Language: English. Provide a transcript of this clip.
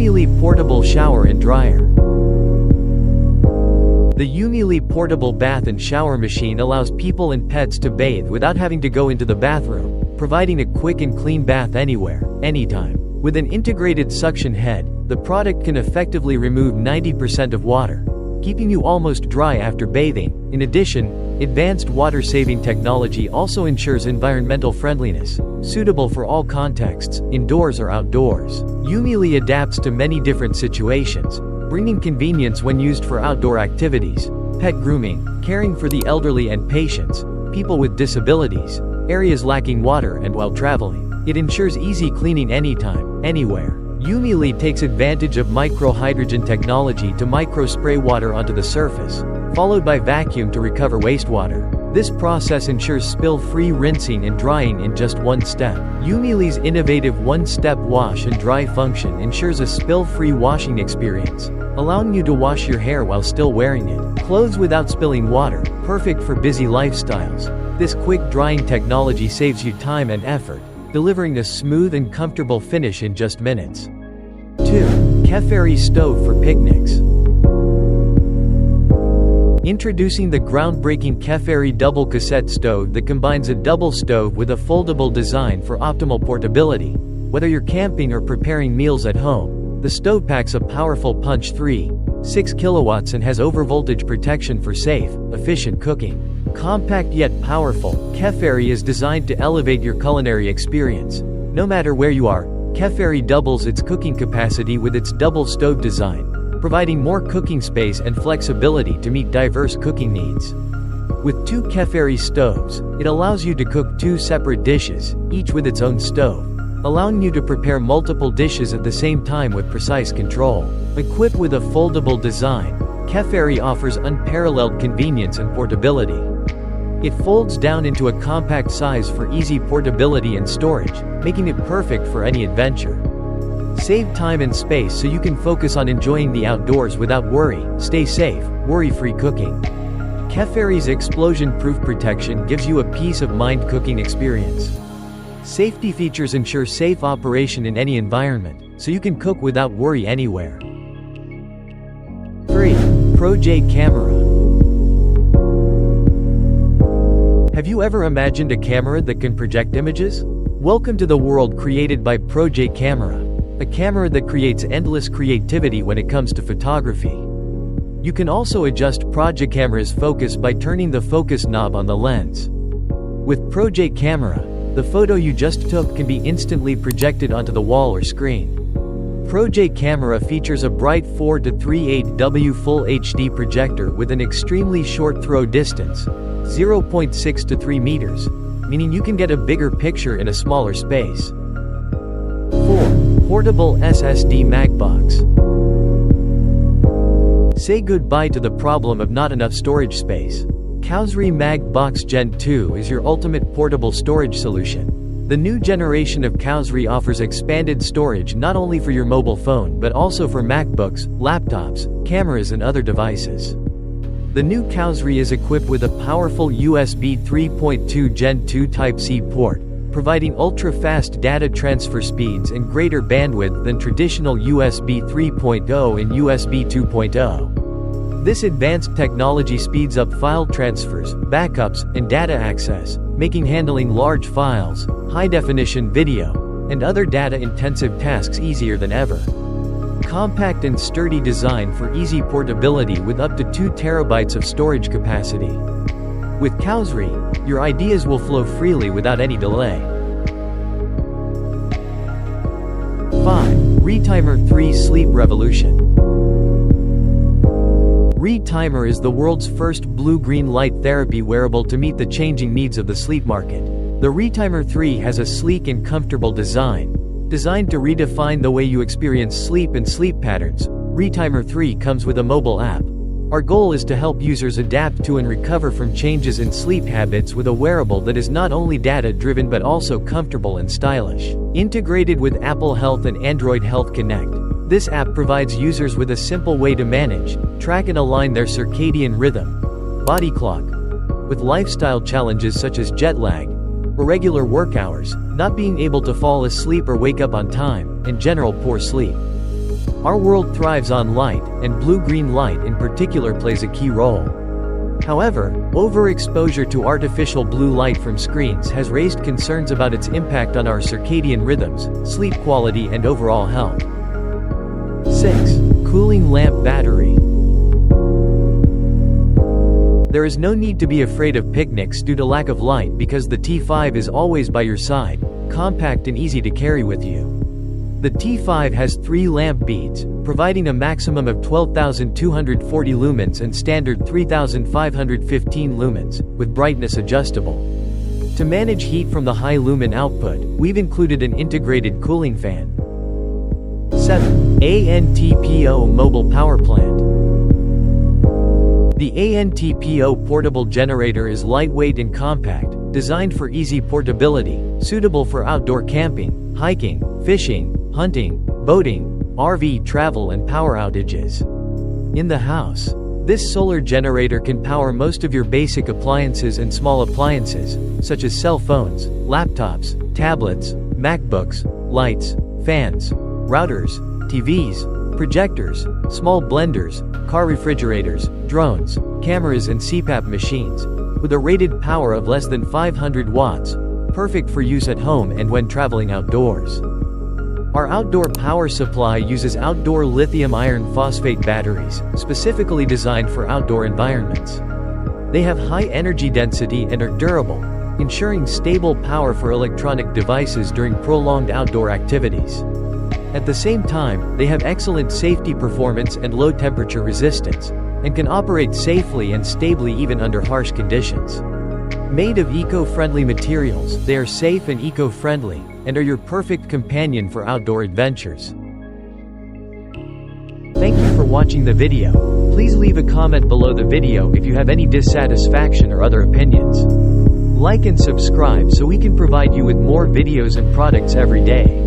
Yoomiily Portable Shower and Dryer. The Yoomiily Portable Bath and Shower Machine allows people and pets to bathe without having to go into the bathroom, providing a quick and clean bath anywhere, anytime. With an integrated suction head, the product can effectively remove 90% of water, keeping you almost dry after bathing. In addition, advanced water-saving technology also ensures environmental friendliness, suitable for all contexts, indoors or outdoors. Yoomiily adapts to many different situations, bringing convenience when used for outdoor activities, pet grooming, caring for the elderly and patients, people with disabilities, areas lacking water, and while traveling. It ensures easy cleaning anytime, anywhere. Yoomiily takes advantage of micro-hydrogen technology to micro-spray water onto the surface, followed by vacuum to recover wastewater. This process ensures spill-free rinsing and drying in just one step. Yoomiily's innovative one-step wash and dry function ensures a spill-free washing experience, allowing you to wash your hair while still wearing it. Clothes without spilling water, perfect for busy lifestyles. This quick drying technology saves you time and effort, delivering a smooth and comfortable finish in just minutes. 2. Kefary Stove for picnics. Introducing the groundbreaking Kefary Double Cassette Stove that combines a double stove with a foldable design for optimal portability. Whether you're camping or preparing meals at home, the stove packs a powerful punch 6 kilowatts and has overvoltage protection for safe, efficient cooking. Compact yet powerful, Kefary is designed to elevate your culinary experience. No matter where you are, Kefary doubles its cooking capacity with its double stove design, providing more cooking space and flexibility to meet diverse cooking needs. With 2 Kefary stoves, it allows you to cook 2 separate dishes, each with its own stove, allowing you to prepare multiple dishes at the same time with precise control. Equipped with a foldable design, Kefary offers unparalleled convenience and portability. It folds down into a compact size for easy portability and storage, making it perfect for any adventure. Save time and space so you can focus on enjoying the outdoors without worry. Stay safe, worry-free cooking. Kefary's explosion-proof protection gives you a peace-of-mind cooking experience. Safety features ensure safe operation in any environment, so you can cook without worry anywhere. 3. Proje Camera. Have you ever imagined a camera that can project images? Welcome to the world created by Proje Camera, a camera that creates endless creativity when it comes to photography. You can also adjust Proje Camera's focus by turning the focus knob on the lens. With Proje Camera, the photo you just took can be instantly projected onto the wall or screen. Proje Camera features a bright 4:38W Full HD projector with an extremely short throw distance, 0.6 to 3 meters, meaning you can get a bigger picture in a smaller space. 4. Portable SSD Magbox. Say goodbye to the problem of not enough storage space. Kefary Magbox Gen 2 is your ultimate portable storage solution. The new generation of Kefary offers expanded storage not only for your mobile phone but also for MacBooks, laptops, cameras and other devices. The new Kefary is equipped with a powerful USB 3.2 Gen 2 Type-C port, providing ultra-fast data transfer speeds and greater bandwidth than traditional USB 3.0 and USB 2.0. This advanced technology speeds up file transfers, backups, and data access, making handling large files, high-definition video, and other data-intensive tasks easier than ever. Compact and sturdy design for easy portability with up to 2 terabytes of storage capacity. With Kefary, your ideas will flow freely without any delay. 5. Retimer 3 Sleep Revolution. Retimer is the world's first blue-green light therapy wearable to meet the changing needs of the sleep market. The Retimer 3 has a sleek and comfortable design. Designed to redefine the way you experience sleep and sleep patterns, Retimer 3 comes with a mobile app. Our goal is to help users adapt to and recover from changes in sleep habits with a wearable that is not only data-driven but also comfortable and stylish. Integrated with Apple Health and Android Health Connect, this app provides users with a simple way to manage, track and align their circadian rhythm, body clock, with lifestyle challenges such as jet lag, irregular work hours, not being able to fall asleep or wake up on time, and general poor sleep. Our world thrives on light, and blue-green light in particular plays a key role. However, overexposure to artificial blue light from screens has raised concerns about its impact on our circadian rhythms, sleep quality and overall health. 6. Cooling lamp battery. There is no need to be afraid of picnics due to lack of light because the T5 is always by your side, compact and easy to carry with you. The T5 has 3 lamp beads, providing a maximum of 12,240 lumens and standard 3,515 lumens, with brightness adjustable. To manage heat from the high lumen output, we've included an integrated cooling fan. 7. ANTPO mobile power plant. The ANTPO portable generator is lightweight and compact, designed for easy portability, suitable for outdoor camping, hiking, fishing, hunting, boating, RV travel and power outages. In the house, this solar generator can power most of your basic appliances and small appliances, such as cell phones, laptops, tablets, MacBooks, lights, fans, routers, TVs, projectors, small blenders, car refrigerators, drones, cameras and CPAP machines, with a rated power of less than 500 watts, perfect for use at home and when traveling outdoors. Our outdoor power supply uses outdoor lithium iron phosphate batteries, specifically designed for outdoor environments. They have high energy density and are durable, ensuring stable power for electronic devices during prolonged outdoor activities. At the same time, they have excellent safety performance and low temperature resistance, and can operate safely and stably even under harsh conditions. Made of eco-friendly materials, they are safe and eco-friendly, and are your perfect companion for outdoor adventures. Thank you for watching the video. Please leave a comment below the video if you have any dissatisfaction or other opinions. Like and subscribe so we can provide you with more videos and products every day.